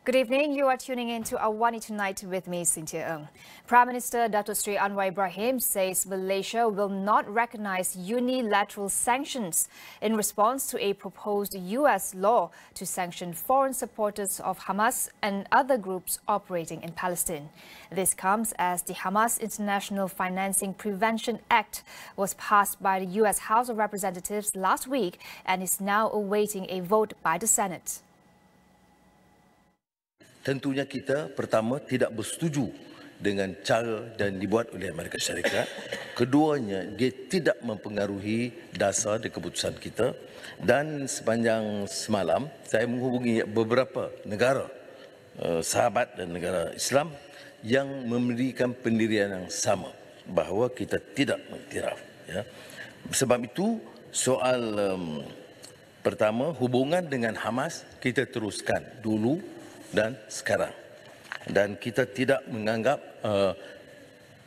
Good evening. You are tuning in to AWANI Tonight with me, Cynthia Ng. Prime Minister Dato Sri Anwar Ibrahim says Malaysia will not recognize unilateral sanctions in response to a proposed U.S. law to sanction foreign supporters of Hamas and other groups operating in Palestine. This comes as the Hamas International Financing Prevention Act was passed by the U.S. House of Representatives last week and is now awaiting a vote by the Senate. Tentunya kita pertama tidak bersetuju dengan cara dan dibuat oleh Amerika Syarikat. Keduanya, dia tidak mempengaruhi dasar dan keputusan kita. Dan sepanjang semalam, saya menghubungi beberapa negara sahabat dan negara Islam yang memberikan pendirian yang sama bahawa kita tidak mengiktiraf. Ya. Sebab itu, soal pertama, hubungan dengan Hamas kita teruskan dulu dan sekarang. Dan kita tidak menganggap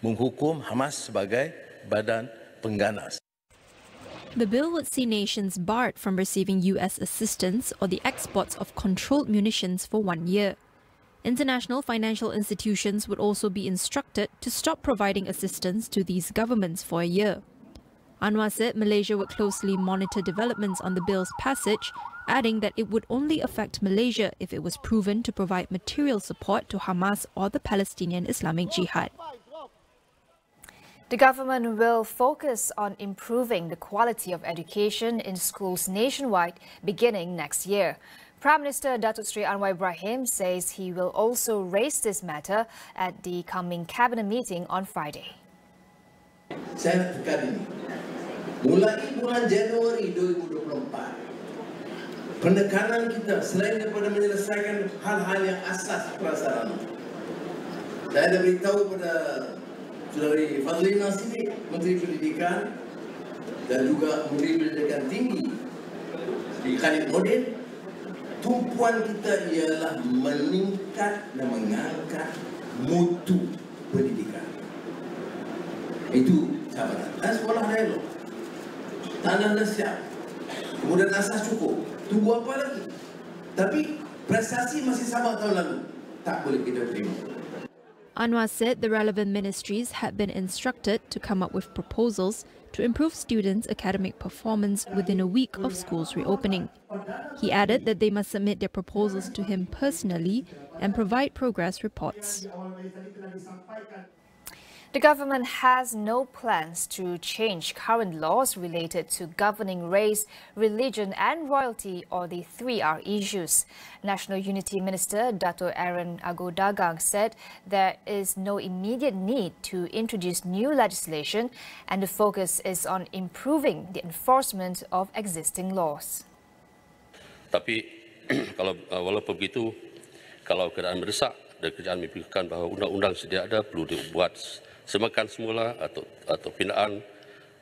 menghukum Hamas sebagai badan pengganas. The bill would see nations barred from receiving U.S. assistance or the exports of controlled munitions for 1 year. International financial institutions would also be instructed to stop providing assistance to these governments for a year. Anwar said Malaysia would closely monitor developments on the bill's passage, adding that it would only affect Malaysia if it was proven to provide material support to Hamas or the Palestinian Islamic Jihad. The government will focus on improving the quality of education in schools nationwide beginning next year. Prime Minister Dato Sri Anwar Ibrahim says he will also raise this matter at the coming cabinet meeting on Friday. Saya nak tekan ini. Mulai bulan Januari 2024, penekanan kita selain daripada menyelesaikan hal-hal yang asas prasarana. Saya dah beritahu pada Saudari Fadlina sini, Menteri Pendidikan dan juga Menteri Pendidikan Tinggi di Khalid Modin, tumpuan kita ialah meningkat dan mengangkat mutu pendidikan. Itu cabaran. Dan sekolah dialog. Tanah dah siap. Kemudian asas cukup. Tunggu apa lagi? Tapi prestasi masih sama tahun lalu. Tak boleh kita terima. Anwar said the relevant ministries had been instructed to come up with proposals to improve students' academic performance within a week of schools reopening. He added that they must submit their proposals to him personally and provide progress reports. The government has no plans to change current laws related to governing race, religion and royalty or the 3R issues. National Unity Minister Dato Aaron Agodagang said there is no immediate need to introduce new legislation and the focus is on improving the enforcement of existing laws. Tapi kalau walaupun begitu, kalau keadaan mendesak dan kerajaan memikirkan bahawa undang-undang sedia ada perlu dibuat semakan semula atau pindaan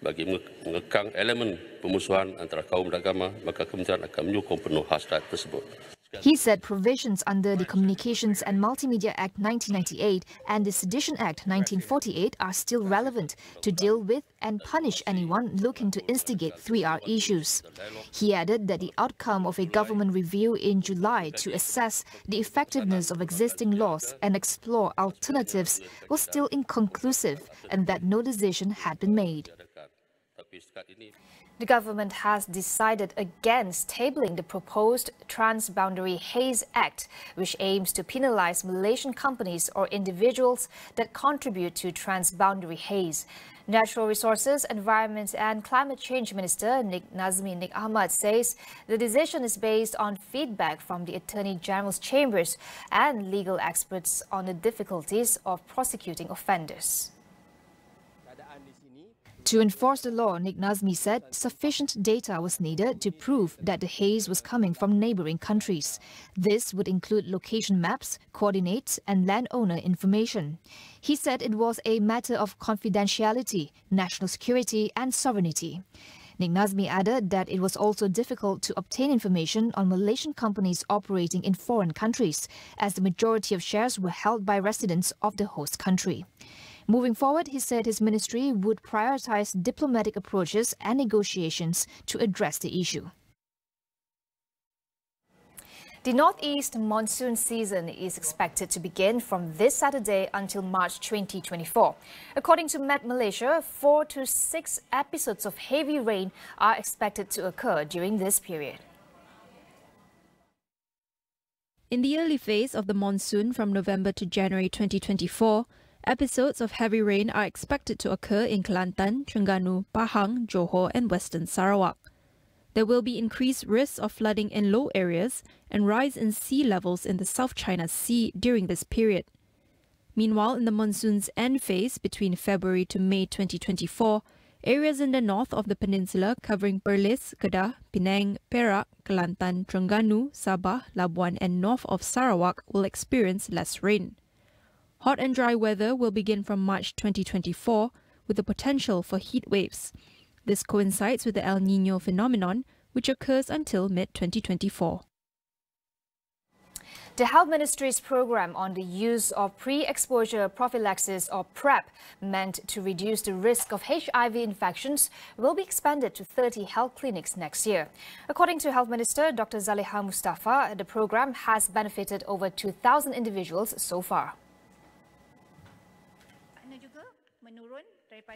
bagi mengekang elemen pemusuhan antara kaum dan agama, maka kementerian akan menyokong penuh hasrat tersebut. He said provisions under the Communications and Multimedia Act 1998 and the Sedition Act 1948 are still relevant to deal with and punish anyone looking to instigate 3R issues. He added that the outcome of a government review in July to assess the effectiveness of existing laws and explore alternatives was still inconclusive and that no decision had been made. The government has decided against tabling the proposed Transboundary Haze Act, which aims to penalize Malaysian companies or individuals that contribute to transboundary haze. Natural Resources, Environment and Climate Change Minister Nik Ahmad says the decision is based on feedback from the Attorney General's chambers and legal experts on the difficulties of prosecuting offenders. To enforce the law, Nik Nazmi said sufficient data was needed to prove that the haze was coming from neighboring countries. This would include location maps, coordinates and landowner information. He said it was a matter of confidentiality, national security and sovereignty. Nik Nazmi added that it was also difficult to obtain information on Malaysian companies operating in foreign countries, as the majority of shares were held by residents of the host country. Moving forward, he said his ministry would prioritize diplomatic approaches and negotiations to address the issue. The northeast monsoon season is expected to begin from this Saturday until March 2024. According to Met Malaysia, 4 to 6 episodes of heavy rain are expected to occur during this period. In the early phase of the monsoon from November to January 2024, episodes of heavy rain are expected to occur in Kelantan, Terengganu, Pahang, Johor and Western Sarawak. There will be increased risks of flooding in low areas and rise in sea levels in the South China Sea during this period. Meanwhile, in the monsoon's end phase between February to May 2024, areas in the north of the peninsula covering Perlis, Kedah, Penang, Perak, Kelantan, Terengganu, Sabah, Labuan and north of Sarawak will experience less rain. Hot and dry weather will begin from March 2024 with the potential for heat waves. This coincides with the El Niño phenomenon, which occurs until mid-2024. The Health Ministry's program on the use of pre-exposure prophylaxis or PrEP, meant to reduce the risk of HIV infections, will be expanded to 30 health clinics next year. According to Health Minister Dr. Zaliha Mustafa, the program has benefited over 2,000 individuals so far.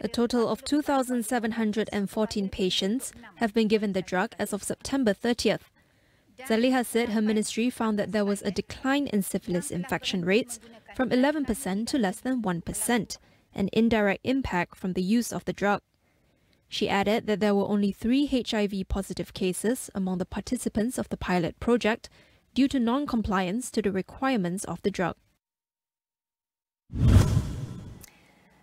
A total of 2,714 patients have been given the drug as of September 30th. Zaliha said her ministry found that there was a decline in syphilis infection rates from 11% to less than 1%, an indirect impact from the use of the drug. She added that there were only 3 HIV-positive cases among the participants of the pilot project due to non-compliance to the requirements of the drug.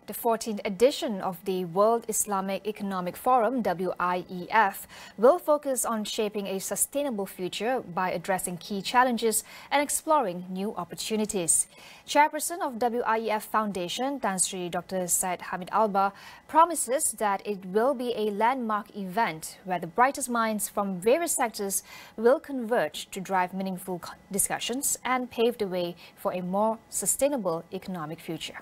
The 14th edition of the World Islamic Economic Forum, WIEF, will focus on shaping a sustainable future by addressing key challenges and exploring new opportunities. Chairperson of WIEF Foundation, Tan Sri Dr. Syed Hamid Alba, promises that it will be a landmark event where the brightest minds from various sectors will converge to drive meaningful discussions and pave the way for a more sustainable economic future.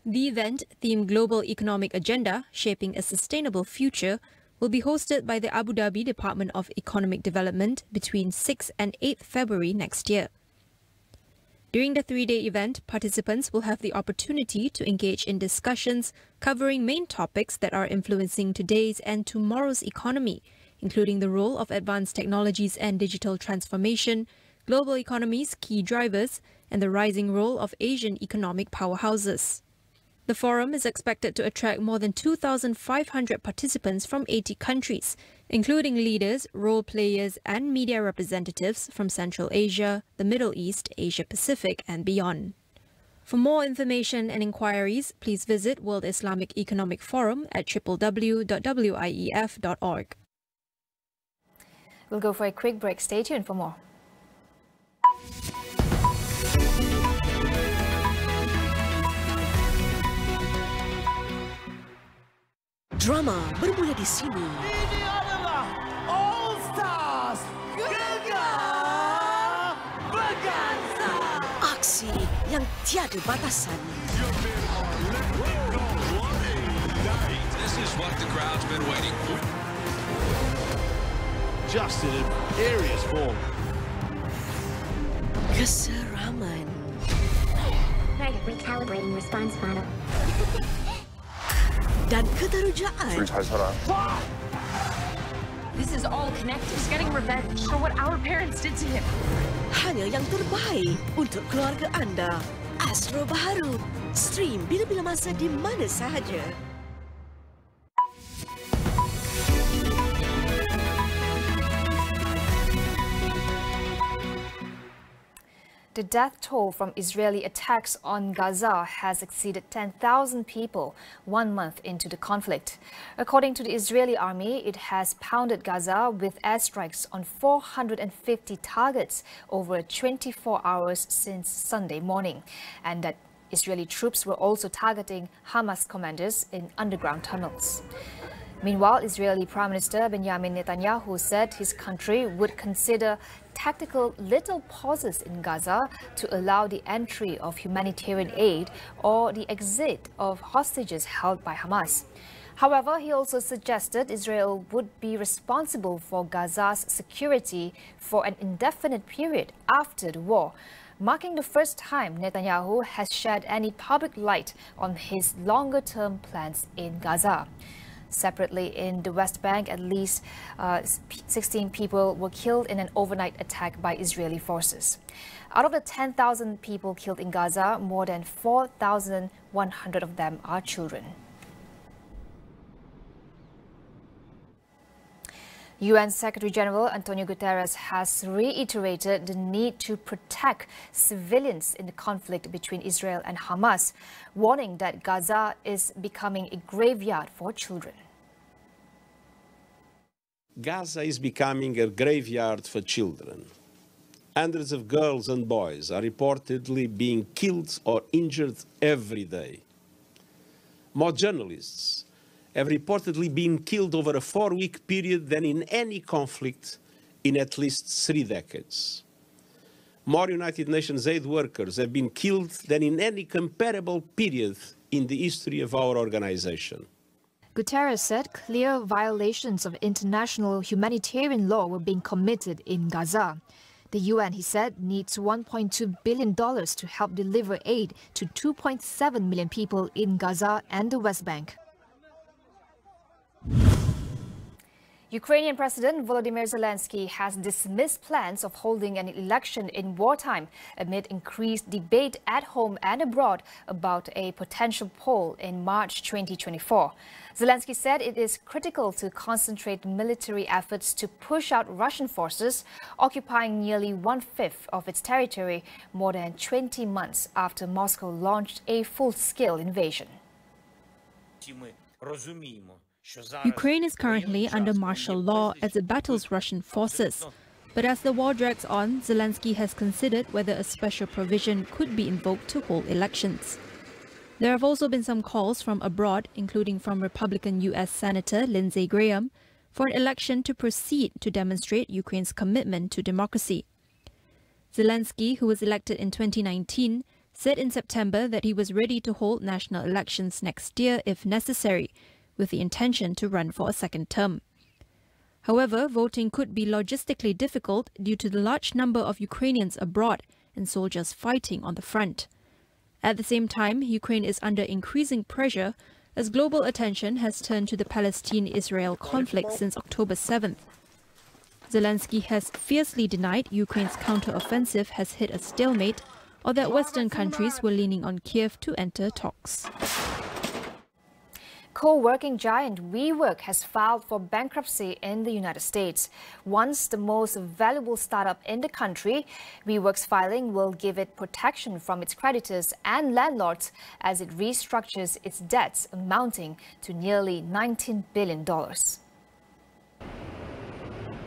The event, themed Global Economic Agenda, Shaping a Sustainable Future, will be hosted by the Abu Dhabi Department of Economic Development between 6 and 8 February next year. During the 3-day event, participants will have the opportunity to engage in discussions covering main topics that are influencing today's and tomorrow's economy, including the role of advanced technologies and digital transformation, global economy's key drivers, and the rising role of Asian economic powerhouses. The forum is expected to attract more than 2,500 participants from 80 countries, including leaders, role players and media representatives from Central Asia, the Middle East, Asia Pacific and beyond. For more information and inquiries, please visit World Islamic Economic Forum at www.wief.org. We'll go for a quick break. Stay tuned for more. Drama bermula di sini. Ini adalah All Stars Gegar Berganza. Aksi yang tiada batasan. This is what the crowd's been waiting for. Just in imperious form. Keseraman. Target recalibrating response model. Dan keterujaan. This is all connected. He's getting revenge for what our parents did to him. Hanya yang terbaik untuk keluarga anda. Astro baru. Stream bila-bila masa di mana sahaja. The death toll from Israeli attacks on Gaza has exceeded 10,000 people 1 month into the conflict. According to the Israeli army, it has pounded Gaza with airstrikes on 450 targets over 24 hours since Sunday morning, and that Israeli troops were also targeting Hamas commanders in underground tunnels. Meanwhile, Israeli Prime Minister Benjamin Netanyahu said his country would consider tactical little pauses in Gaza to allow the entry of humanitarian aid or the exit of hostages held by Hamas. However, he also suggested Israel would be responsible for Gaza's security for an indefinite period after the war, marking the first time Netanyahu has shed any public light on his longer-term plans in Gaza. Separately, in the West Bank, at least 16 people were killed in an overnight attack by Israeli forces. Out of the 10,000 people killed in Gaza, more than 4,100 of them are children. UN Secretary-General Antonio Guterres has reiterated the need to protect civilians in the conflict between Israel and Hamas, warning that Gaza is becoming a graveyard for children. Gaza is becoming a graveyard for children. Hundreds of girls and boys are reportedly being killed or injured every day. More journalists have reportedly been killed over a 4-week period than in any conflict in at least 3 decades. More United Nations aid workers have been killed than in any comparable period in the history of our organization. Guterres said clear violations of international humanitarian law were being committed in Gaza. The UN, he said, needs $1.2 billion to help deliver aid to 2.7 million people in Gaza and the West Bank. Ukrainian President Volodymyr Zelensky has dismissed plans of holding an election in wartime amid increased debate at home and abroad about a potential poll in March 2024. Zelensky said it is critical to concentrate military efforts to push out Russian forces, occupying nearly 1/5 of its territory more than 20 months after Moscow launched a full-scale invasion. Ukraine is currently under martial law as it battles Russian forces. But as the war drags on, Zelensky has considered whether a special provision could be invoked to hold elections. There have also been some calls from abroad, including from Republican U.S. Senator Lindsey Graham, for an election to proceed to demonstrate Ukraine's commitment to democracy. Zelensky, who was elected in 2019, said in September that he was ready to hold national elections next year if necessary, with the intention to run for a second term. However, voting could be logistically difficult due to the large number of Ukrainians abroad and soldiers fighting on the front. At the same time, Ukraine is under increasing pressure as global attention has turned to the Palestine-Israel conflict since October 7th. Zelensky has fiercely denied Ukraine's counter-offensive has hit a stalemate or that Western countries were leaning on Kiev to enter talks. Co-working giant WeWork has filed for bankruptcy in the United States. Once the most valuable startup in the country, WeWork's filing will give it protection from its creditors and landlords as it restructures its debts amounting to nearly $19 billion.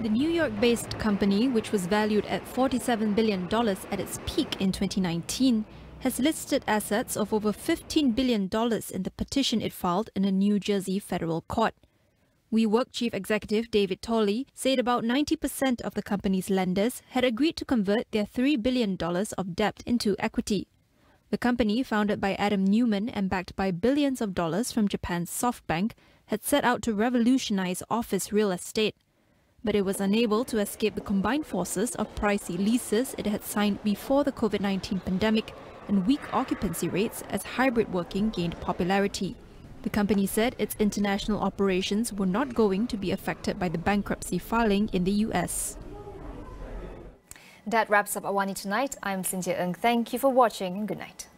The New York-based company, which was valued at $47 billion at its peak in 2019, has listed assets of over $15 billion in the petition it filed in a New Jersey federal court. WeWork chief executive David Tolley said about 90% of the company's lenders had agreed to convert their $3 billion of debt into equity. The company, founded by Adam Neumann and backed by billions of dollars from Japan's SoftBank, had set out to revolutionize office real estate. But it was unable to escape the combined forces of pricey leases it had signed before the COVID-19 pandemic and weak occupancy rates as hybrid working gained popularity. The company said its international operations were not going to be affected by the bankruptcy filing in the US. That wraps up AWANI Tonight. I'm Cynthia Ng. Thank you for watching and good night.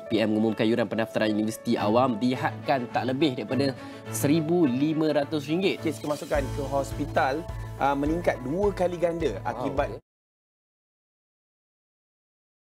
PM mengumumkan yuran pendaftaran Universiti Awam dihadkan tak lebih daripada RM1,500. Kes kemasukan ke hospital meningkat 2 kali ganda akibat